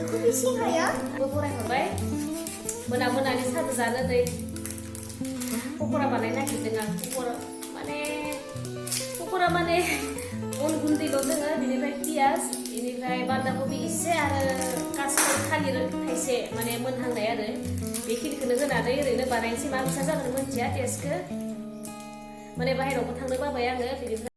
ya? Bukuran hurbai, moना-moनानि साहा जानो दै पकरा बानायनो नागिरदों आं पकरा माने अन गुन्दैल' दोङो बेनिफ्राय पियाज बेनिफ्राय बान्दा कबि एसे आरो कासकल थालिर थाइसे माने मोनहांनाय आरो बेखिनिखौनो होनानै ओरैनो बानायनोसै मा फिसा जागोन मोनथिया टेस्टखौ माने बाहेरावबो थांनो बाबाय आङो बेनिफ्राय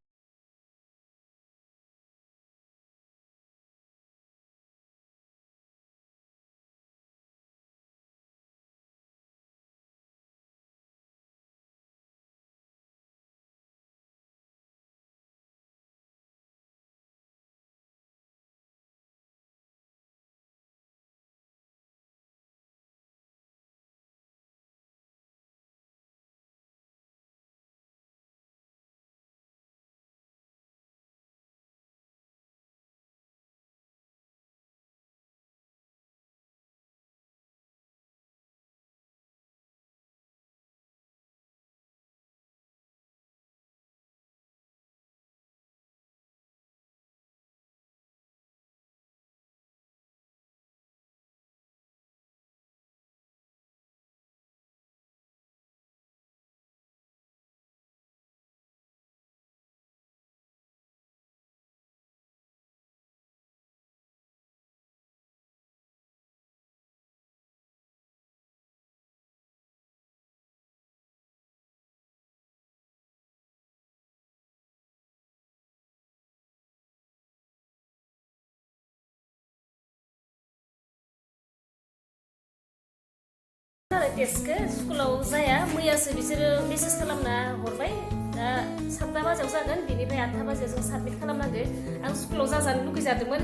टेस्टखौ स्कुलाव जाया मैयासो बिसोरो मेसेज खालामना हरबाय दा 7टा बाजियाव जागोन बेनिफ्राय 8टा बाजियाव जों साबमिट खालामनांगो आं स्कुलाव जाजानो लुगैजादोंमोन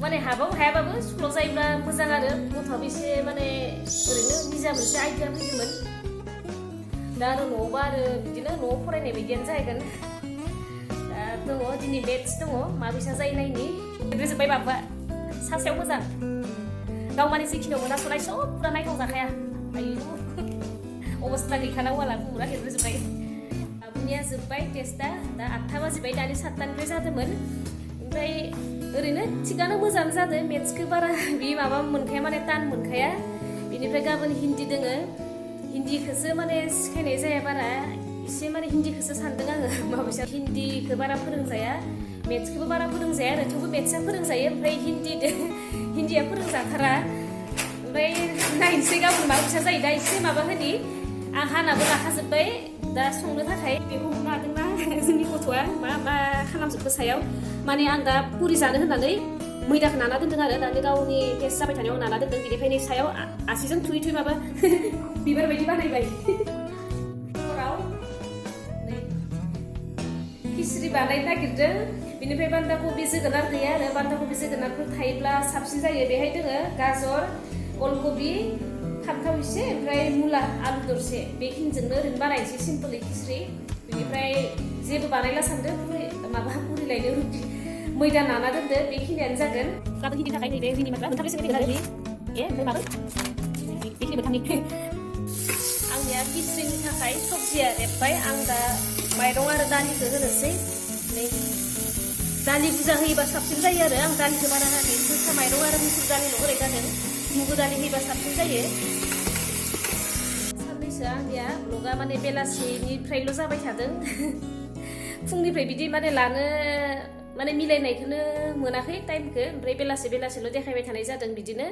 माने हायाबाबो स्कुलाव जायोब्ला मोजां आरो गथ'आबो एसे माने ओरैनो निजा मोनसे आइडिया फैदोंमोन दा आरो न'आवबा आरो बिदिनो न'आव फरायनाय बायदियानो जाहैगोन दा दङ दिनै मेथ्स दङ माबैसा जायो नायनि रोजोब्बाय बाबा सासेयाव मोजां गाव माने जिखिनियाव मोनास'नाय सब पुरा नायथाव जाखाया आयु अबस्था गैखाना वाला पुरा हेबजोब्बाय आबुनिया जोब्बाय टेस्टआ दा 8टा बाजिबाय दानि 7टानिफ्राय जादोंमोन ओमफ्राय ओरैनो थिगानो मोजां जादों मेथ्सखौ बारा बे माबा मोनखाया माने टान मोनखाया बेनिफ्राय गाबोन हिन्दी दोङो हिन्दीखौसो माने सिखायनाय जाया बारा एसे माने हिन्दीखौसो सानदों आङो माबायसा हिन्दीखौ बारा फोरोंजाया मेथ्सखौबो बारा फोरोंजाया आरो थेवबो मेथ्सआ फोरोंजायो ओमफ्राय हिन्दीया फोरोंजाथारा ओमफ्राय नायनोसै गाबोन मा फिसा जायो दा एसे माबा होनि आं हानाबो लाखाजोब्बाय दा संनो थाखाय बेखौ बुंनो हादोंना जोंनि गथ'आ मा खालामजोबखो सायाव माने आं दा पुरि जानो होननानै मैदाखौ नाना दोन्दों आरो दानि गावनि टेस्ट जाबाय थानायाव नाना दोन्दों बेनिफ्राय सायाव आसिजों थुयै माबा बिबार बायदि बानायबाय हराव खिचरि बानायनो नागिरदों बेनिफ्राय बान्दा कबि जोगोनार गैया आरो बान्दा कबि जोगोनारफोर थायोब्ला साबसिन जायो बेहाय दोङो गाजर अलकबि फान्थाव एसे ओमफ्राय मुला आलु दरसे बेखिनिजोंनो ओरैनो बानायनोसै सिम्पोलै खिचरि बेनिफ्राय जेबो बानायला सानदों माबा पुरि लायनो रुटि मैदा नाना दोनदो बेखिनियानो जागोन गाबोन हिन्दिनि थाखाय नैबे जोंनि मात्रा मोनथाम बेसेन आरो ओमफ्राय माबा बेखिनि मोनथामनि आंनिया खिचरिनि थाखाय सबजिया रेबबाय आं दा माइरं आरो दालिखौ होनोसै दालि बुरजा होयोबा साबसिन जायो आरो आं दालिखौ बारा होआखै जोसा माइरं आरो मुसुर दालिल' होनाय जादों मुगु दालि होयोबा साबसिन जायो साननैसो आंनिया ब्लगा माने बेलासिनिफ्रायल' जाबाय थादों फुंनिफ्राय बिदि माने लानो माने मिलायनायखौनो मोनाखै टाइमखौ ओमफ्राय बेलासेल' देखायबाय थानाय जादों बिदिनो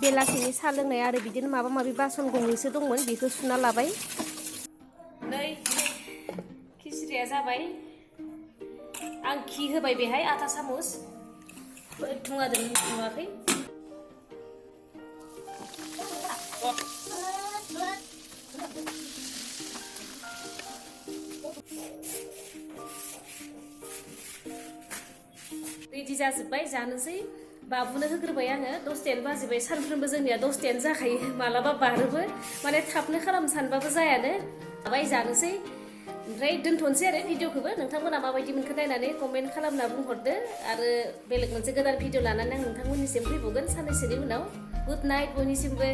बेलासिनि साहा लोंनाय आरो बिदिनो माबा माबि बासन गंनैसो दंमोन बेखौ सुना लाबाय नै खिचरिया जाबाय आं घि होबाय बेहाय आधा चामच धुङाजों नुवाखै रेडि जाजोब्बाय जानोसै बाबुनो होग्रोबाय आङो 10टायानो बाजिबाय सानफ्रोमबो जोंनिया 10टायानो जाखायो मालाबा बारोबो माने थाबनो खालामनो सानबाबो जायानो माबाय जानोसै ओमफ्राय दोनथ'नोसै आरो भिडिअखौबो नोंथांमोना माबायदि मोनखो नायनानै कमेन्ट खालामना बुंहरदो आरो बेलेग मोनसे गोदान भिडिअ लानानै आं नोंथांमोननिसिम फैबावगोन साननैसोनि उनाव गुड नाइट बयनिसिमबो